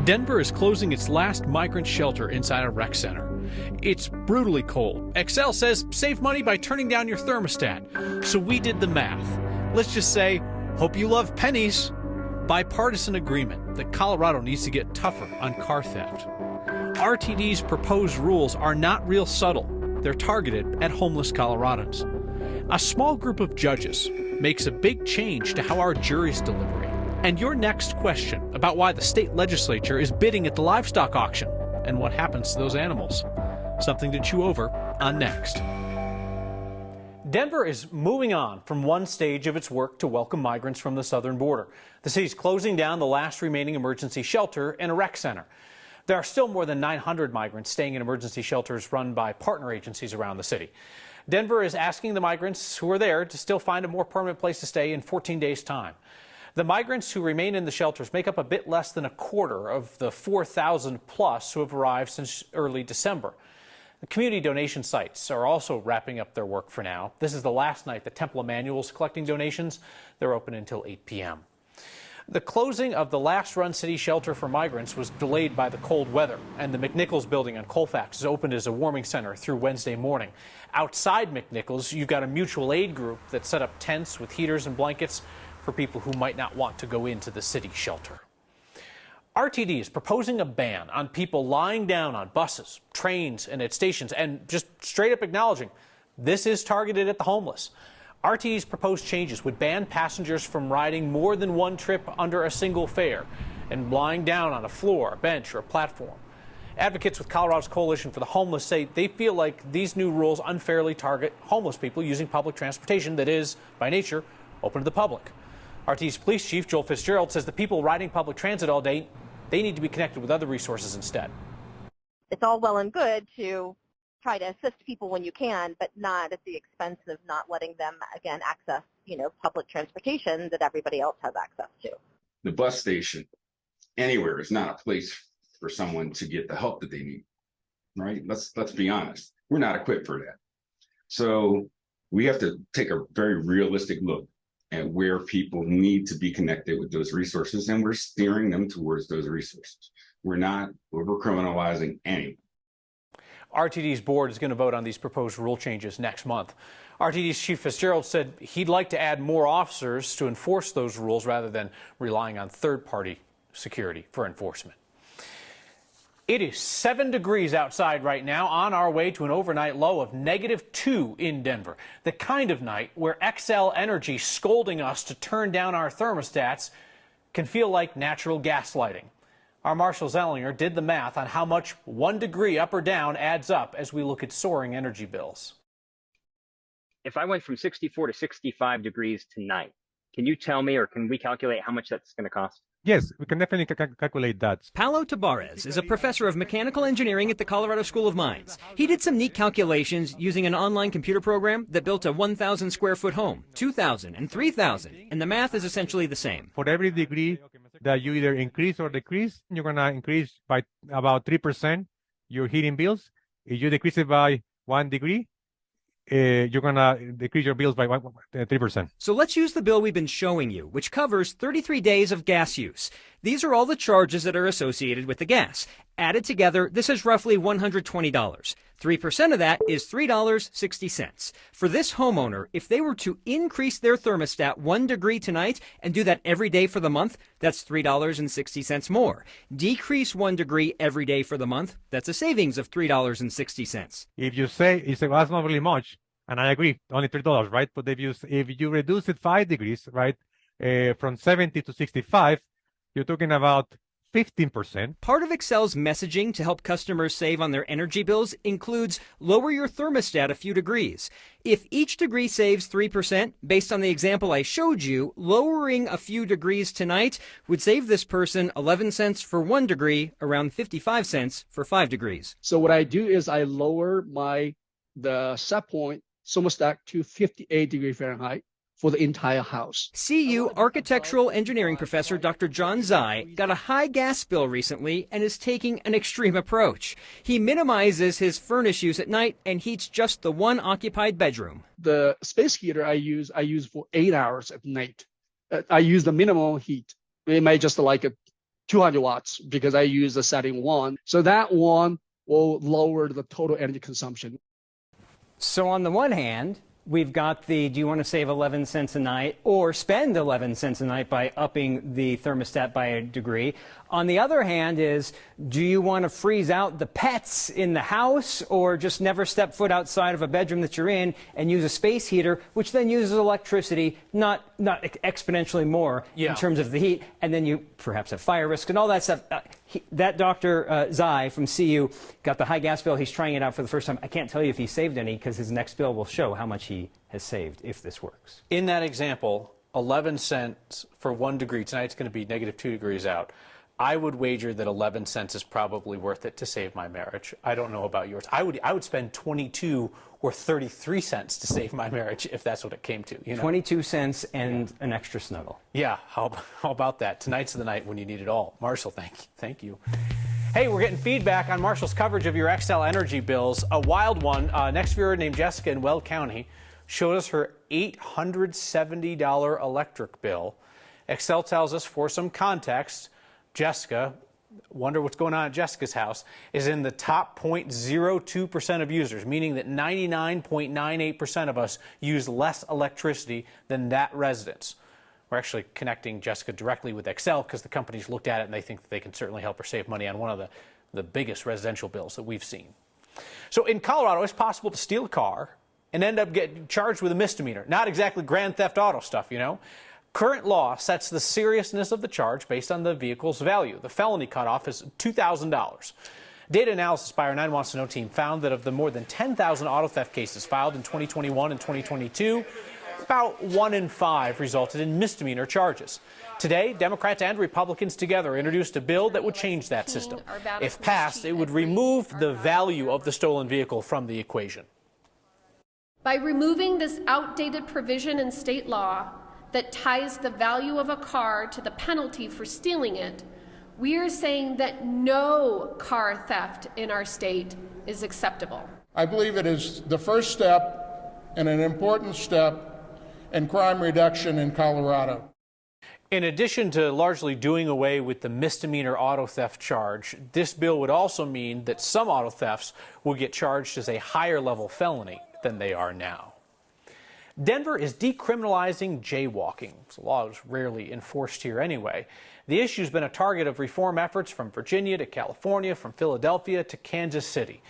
Denver is closing its last migrant shelter inside a rec center. It's brutally cold. Xcel says save money by turning down your thermostat. So we did the math. Let's just say, hope you love pennies. Bipartisan agreement that Colorado needs to get tougher on car theft. RTD's proposed rules are not real subtle. They're targeted at homeless Coloradans. A small group of judges makes a big change to how our juries deliberate. And your next question about why the state legislature is bidding at the livestock auction and what happens to those animals. Something to chew over on Next. Denver is moving on from one stage of its work to welcome migrants from the southern border. The city's closing down the last remaining emergency shelter and a rec center. There are still more than 900 migrants staying in emergency shelters run by partner agencies around the city. Denver is asking the migrants who are there to still find a more permanent place to stay in 14 days' time. The migrants who remain in the shelters make up a bit less than a quarter of the 4,000 plus who have arrived since early December. The community donation sites are also wrapping up their work for now. This is the last night that Temple Emmanuel's collecting donations. They're open until 8 p.m. The closing of the last run city shelter for migrants was delayed by the cold weather, and the McNichols building on Colfax is opened as a warming center through Wednesday morning. Outside McNichols, you've got a mutual aid group that set up tents with heaters and blankets for people who might not want to go into the city shelter. RTD is proposing a ban on people lying down on buses, trains, and at stations, and just straight up acknowledging this is targeted at the homeless. RTD's proposed changes would ban passengers from riding more than one trip under a single fare and lying down on a floor, a bench, or a platform. Advocates with Colorado's Coalition for the Homeless say they feel like these new rules unfairly target homeless people using public transportation that is, by nature, open to the public. RTD's police chief, Joel Fitzgerald, says the people riding public transit all day, they need to be connected with other resources instead. It's all well and good to try to assist people when you can, but not at the expense of not letting them, again, access, public transportation that everybody else has access to. The bus station anywhere is not a place for someone to get the help that they need, right? Let's be honest. We're not equipped for that. So we have to take a very realistic look at where people need to be connected with those resources, and we're steering them towards those resources. We're not over-criminalizing anyone. RTD's board is going to vote on these proposed rule changes next month. RTD's chief Fitzgerald said he'd like to add more officers to enforce those rules rather than relying on third-party security for enforcement. It is 7 degrees outside right now, on our way to an overnight low of -2 in Denver. The kind of night where Xcel Energy scolding us to turn down our thermostats can feel like natural gaslighting. Our Marshall Zellinger did the math on how much 1 degree up or down adds up as we look at soaring energy bills. If I went from 64 to 65 degrees tonight, can you tell me, or can we calculate how much that's going to cost? Yes, we can definitely calculate that. Paulo Tabarez is a professor of mechanical engineering at the Colorado School of Mines. He did some neat calculations using an online computer program that built a 1,000 square foot home, 2,000 and 3,000, and the math is essentially the same. For every degree that you either increase or decrease, you're going to increase by about 3% your heating bills. If you decrease it by 1 degree, you're going to decrease your bills by 3%. So let's use the bill we've been showing you, which covers 33 days of gas use. These are all the charges that are associated with the gas. Added together, this is roughly $120. 3% of that is $3.60. For this homeowner, if they were to increase their thermostat 1 degree tonight and do that every day for the month, that's $3.60 more. Decrease 1 degree every day for the month, that's a savings of $3.60. If you say, well, that's not really much, and I agree, only $3, right? But if you reduce it 5 degrees, right, from 70 to 65, you're talking about 15%. Part of Xcel's messaging to help customers save on their energy bills includes lower your thermostat a few degrees. If each degree saves 3%, based on the example I showed you, lowering a few degrees tonight would save this person 11 cents for 1 degree, around 55 cents for 5 degrees. So what I do is I lower the set point thermostat to 58 degrees Fahrenheit for the entire house. CU architectural engineering professor Dr. John Zai got a high gas bill recently and is taking an extreme approach. He minimizes his furnace use at night and heats just the one occupied bedroom. The space heater I use for 8 hours at night. I use the minimal heat. It may just like 200 watts because I use the setting 1. So that one will lower the total energy consumption. So on the one hand, we've got the do you want to save 11 cents a night or spend 11 cents a night by upping the thermostat by a degree. On the other hand is, do you want to freeze out the pets in the house or just never step foot outside of a bedroom that you're in and use a space heater, which then uses electricity, not exponentially more in terms of the heat, and then you perhaps have fire risk and all that stuff. That Dr. Zai from CU got the high gas bill. He's trying it out for the first time. I can't tell you if he saved any because his next bill will show how much he has saved if this works. In that example, 11 cents for 1 degree. Tonight it's going to be -2 degrees out. I would wager that 11 cents is probably worth it to save my marriage. I don't know about yours. I would spend 22 or 33 cents to save my marriage if that's what it came to. You know? 22 cents and an extra snuggle. Yeah, how about that? Tonight's the night when you need it all. Marshall, thank you. Hey, we're getting feedback on Marshall's coverage of your Xcel energy bills. A wild one. Next viewer named Jessica in Weld County showed us her $870 electric bill. Xcel tells us, for some context, Jessica, wonder what's going on at Jessica's house, is in the top 0.02% of users, meaning that 99.98% of us use less electricity than that residence. We're actually connecting Jessica directly with Xcel because the company's looked at it and they think that they can certainly help her save money on one of the biggest residential bills that we've seen. So in Colorado, it's possible to steal a car and end up getting charged with a misdemeanor. Not exactly grand theft auto stuff, you know. Current law sets the seriousness of the charge based on the vehicle's value. The felony cutoff is $2,000. Data analysis by our 9 Wants to Know team found that of the more than 10,000 auto theft cases filed in 2021 and 2022, about 1 in 5 resulted in misdemeanor charges. Today, Democrats and Republicans together introduced a bill that would change that system. If passed, it would remove the value of the stolen vehicle from the equation. By removing this outdated provision in state law that ties the value of a car to the penalty for stealing it, we are saying that no car theft in our state is acceptable. I believe it is the first step and an important step in crime reduction in Colorado. In addition to largely doing away with the misdemeanor auto theft charge, this bill would also mean that some auto thefts will get charged as a higher level felony than they are now. Denver is decriminalizing jaywalking. The law is rarely enforced here anyway. The issue's been a target of reform efforts from Virginia to California, from Philadelphia to Kansas City.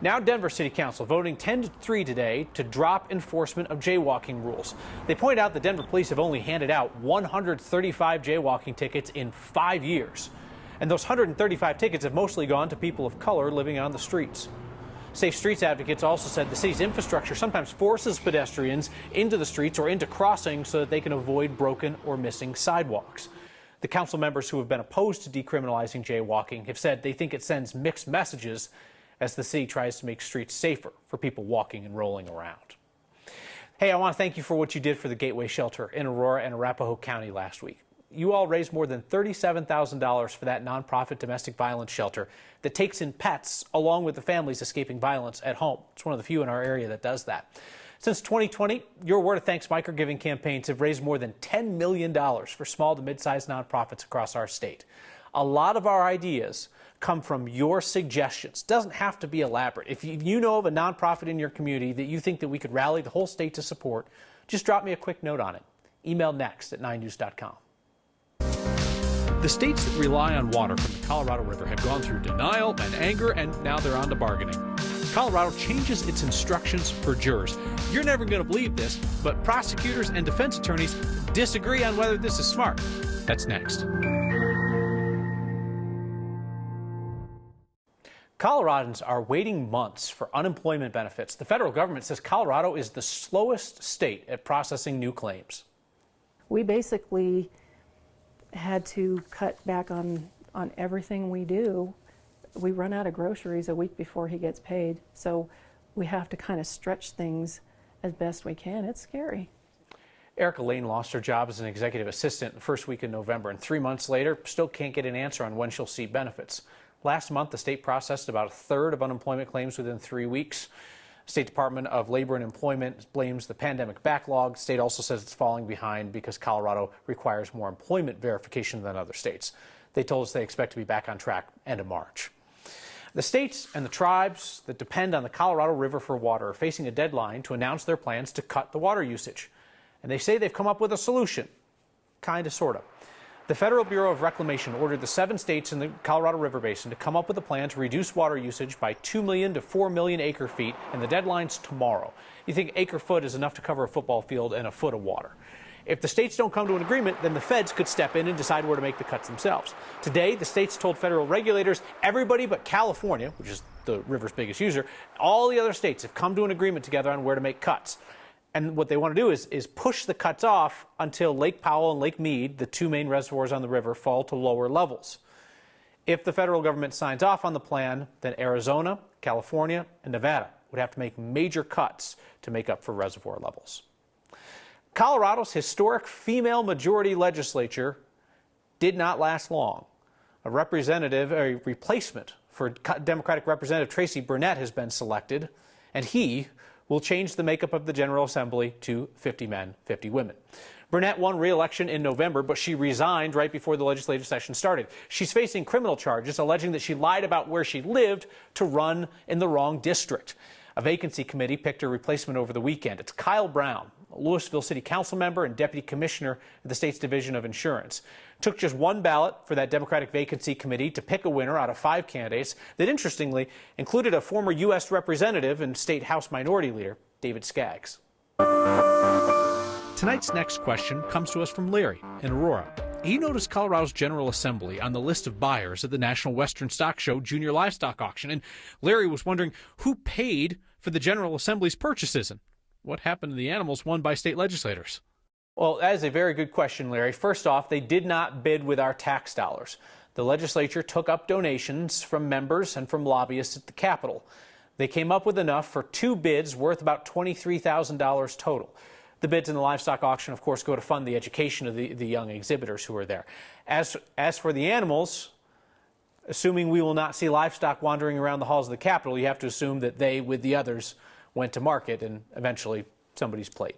Now Denver City Council voting 10-3 today to drop enforcement of jaywalking rules. They point out the Denver police have only handed out 135 jaywalking tickets in 5 years. And those 135 tickets have mostly gone to people of color living on the streets. Safe Streets advocates also said the city's infrastructure sometimes forces pedestrians into the streets or into crossings so that they can avoid broken or missing sidewalks. The council members who have been opposed to decriminalizing jaywalking have said they think it sends mixed messages as the city tries to make streets safer for people walking and rolling around. Hey, I want to thank you for what you did for the Gateway Shelter in Aurora and Arapahoe County last week. You all raised more than $37,000 for that nonprofit domestic violence shelter that takes in pets along with the families escaping violence at home. It's one of the few in our area that does that. Since 2020, your Word of Thanks microgiving campaigns have raised more than $10 million for small to mid-sized nonprofits across our state. A lot of our ideas come from your suggestions. Doesn't have to be elaborate. If you know of a nonprofit in your community that you think that we could rally the whole state to support, just drop me a quick note on it. Email next@9news.com. The states that rely on water from the Colorado River have gone through denial and anger, and now they're on to bargaining. Colorado changes its instructions for jurors. You're never going to believe this, but prosecutors and defense attorneys disagree on whether this is smart. That's next. Coloradans are waiting months for unemployment benefits. The federal government says Colorado is the slowest state at processing new claims. We basically had to cut back on everything we do. We run out of groceries a week before he gets paid, so we have to kind of stretch things as best we can. It's scary. Erica Lane lost her job as an executive assistant the first week in November, and 3 months later still can't get an answer on when she'll see benefits. Last month, the state processed about a third of unemployment claims within 3 weeks. State Department of Labor and Employment blames the pandemic backlog. State also says it's falling behind because Colorado requires more employment verification than other states. They told us they expect to be back on track end of March. The states and the tribes that depend on the Colorado River for water are facing a deadline to announce their plans to cut the water usage. And they say they've come up with a solution. Kind of, sort of. The Federal Bureau of Reclamation ordered the 7 states in the Colorado River Basin to come up with a plan to reduce water usage by 2 million to 4 million acre feet, and the deadline's tomorrow. You think acre foot is enough to cover a football field and a foot of water. If the states don't come to an agreement, then the feds could step in and decide where to make the cuts themselves. Today, the states told federal regulators everybody but California, which is the river's biggest user, all the other states have come to an agreement together on where to make cuts. And what they want to do is push the cuts off until Lake Powell and Lake Mead, the 2 main reservoirs on the river, fall to lower levels. If the federal government signs off on the plan, then Arizona, California, and Nevada would have to make major cuts to make up for reservoir levels. Colorado's historic female majority legislature did not last long. A replacement for Democratic Representative Tracy Burnett has been selected, and he will change the makeup of the General Assembly to 50 men, 50 women. Burnett won re-election in November, but she resigned right before the legislative session started. She's facing criminal charges alleging that she lied about where she lived to run in the wrong district. A vacancy committee picked her replacement over the weekend. It's Kyle Brown, a Louisville City Council member and deputy commissioner of the state's Division of Insurance. It took just 1 ballot for that Democratic vacancy committee to pick a winner out of 5 candidates that, interestingly, included a former U.S. representative and state House Minority Leader, David Skaggs. Tonight's next question comes to us from Larry in Aurora. He noticed Colorado's General Assembly on the list of buyers at the National Western Stock Show Junior Livestock Auction, and Larry was wondering who paid for the General Assembly's purchases and what happened to the animals won by state legislators. Well, that is a very good question, Larry. First off, they did not bid with our tax dollars. The legislature took up donations from members and from lobbyists at the Capitol. They came up with enough for 2 bids worth about $23,000 total. The bids in the livestock auction, of course, go to fund the education of the young exhibitors who are there. As for the animals, assuming we will not see livestock wandering around the halls of the Capitol, you have to assume that they, with the others, went to market and eventually somebody's plate.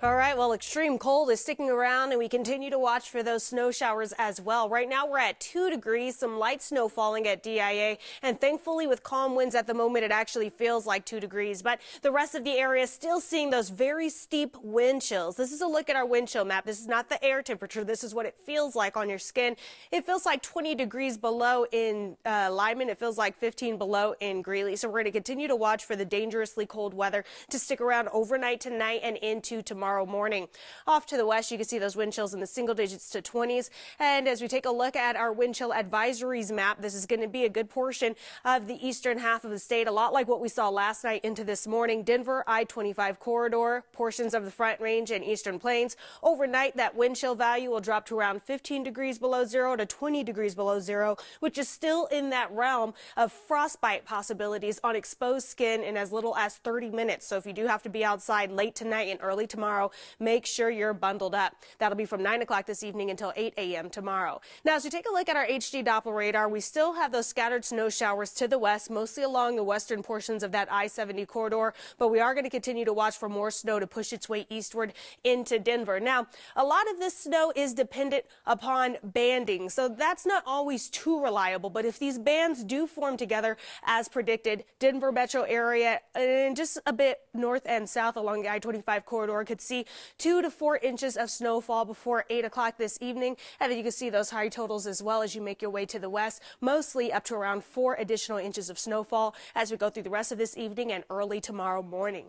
All right, well, extreme cold is sticking around, and we continue to watch for those snow showers as well. Right now, we're at 2 degrees, some light snow falling at DIA, and thankfully, with calm winds at the moment, it actually feels like 2 degrees. But the rest of the area is still seeing those very steep wind chills. This is a look at our wind chill map. This is not the air temperature. This is what it feels like on your skin. It feels like 20 degrees below in Lyman. It feels like 15 below in Greeley. So we're going to continue to watch for the dangerously cold weather to stick around overnight tonight and into tomorrow morning. Off to the west, you can see those wind chills in the single digits to 20s. And as we take a look at our wind chill advisories map, this is going to be a good portion of the eastern half of the state, a lot like what we saw last night into this morning. Denver, I-25 corridor, portions of the Front Range and Eastern Plains. Overnight, that wind chill value will drop to around 15 degrees below zero to 20 degrees below zero, which is still in that realm of frostbite possibilities on exposed skin in as little as 30 minutes. So if you do have to be outside late tonight and early tomorrow, make sure you're bundled up. That'll be from 9 o'clock this evening until 8 a.m. tomorrow. Now, as we take a look at our HD Doppler radar, we still have those scattered snow showers to the west, mostly along the western portions of that I-70 corridor, but we are going to continue to watch for more snow to push its way eastward into Denver. Now, a lot of this snow is dependent upon banding, so that's not always too reliable, but if these bands do form together as predicted, Denver metro area and just a bit north and south along the I-25 corridor could see 2 to 4 inches of snowfall before 8 o'clock this evening. And then you can see those high totals as well as you make your way to the west, mostly up to around 4 additional inches of snowfall as we go through the rest of this evening and early tomorrow morning.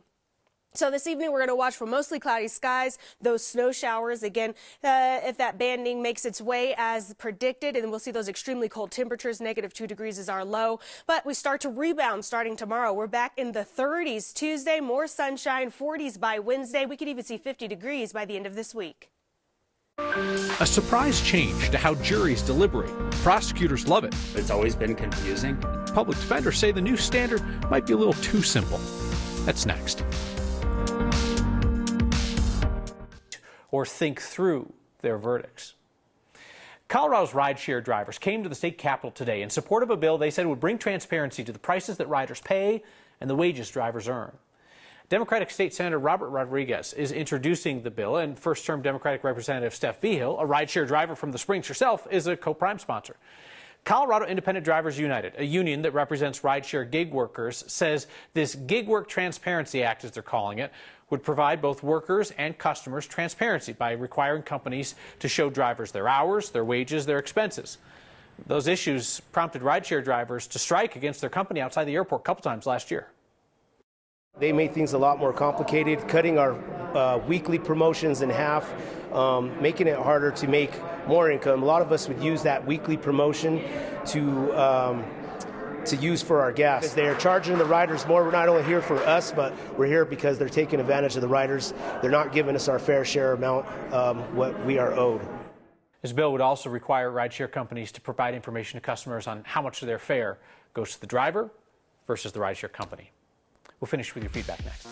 So this evening, we're going to watch for mostly cloudy skies, those snow showers. Again, if that banding makes its way as predicted, and we'll see those extremely cold temperatures, -2 degrees is our low. But we start to rebound starting tomorrow. We're back in the 30s Tuesday, more sunshine, 40s by Wednesday. We could even see 50 degrees by the end of this week. A surprise change to how juries deliberate. Prosecutors love it. It's always been confusing. Public defenders say the new standard might be a little too simple. That's next. Or think through their verdicts. Colorado's rideshare drivers came to the state capitol today in support of a bill they said would bring transparency to the prices that riders pay and the wages drivers earn. Democratic State Senator Robert Rodriguez is introducing the bill, and first-term Democratic Representative Steph Vigil, a rideshare driver from the Springs herself, is a co-prime sponsor. Colorado Independent Drivers United, a union that represents rideshare gig workers, says this Gig Work Transparency Act, as they're calling it, would provide both workers and customers transparency by requiring companies to show drivers their hours, their wages, their expenses. Those issues prompted rideshare drivers to strike against their company outside the airport a couple times last year. They made things a lot more complicated, cutting our weekly promotions in half, making it harder to make more income. A lot of us would use that weekly promotion to use for our gas. They're charging the riders more. We're not only here for us, but we're here because they're taking advantage of the riders. They're not giving us our fair share amount, what we are owed. This bill would also require rideshare companies to provide information to customers on how much of their fare goes to the driver versus the rideshare company. We'll finish with your feedback next.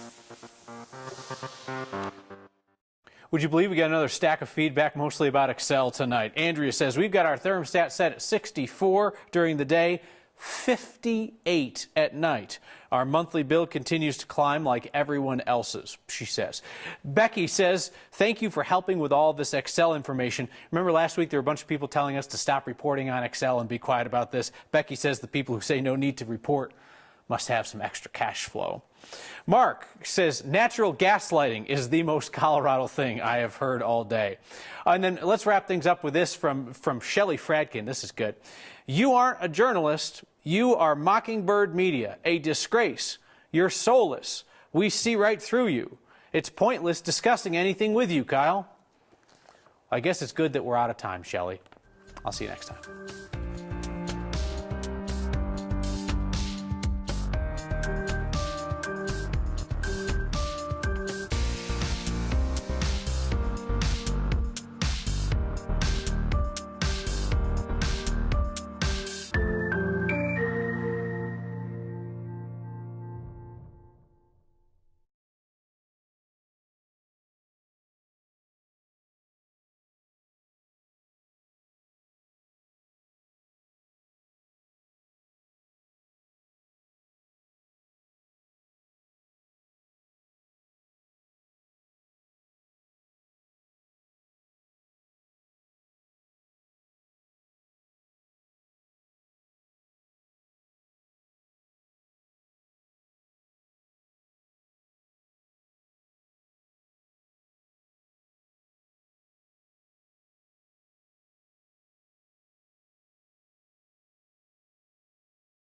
Would you believe we got another stack of feedback, mostly about Xcel tonight? Andrea says, we've got our thermostat set at 64 during the day, 58 at night. Our monthly bill continues to climb like everyone else's, she says. Becky says, thank you for helping with all this Xcel information. Remember last week there were a bunch of people telling us to stop reporting on Xcel and be quiet about this. Becky says the people who say no need to report must have some extra cash flow. Mark says natural gaslighting is the most Colorado thing I have heard all day. And then let's wrap things up with this from Shelley Fradkin. This is good. You aren't a journalist. You are Mockingbird Media, a disgrace. You're soulless. We see right through you. It's pointless discussing anything with you, Kyle. I guess it's good that we're out of time, Shelley. I'll see you next time.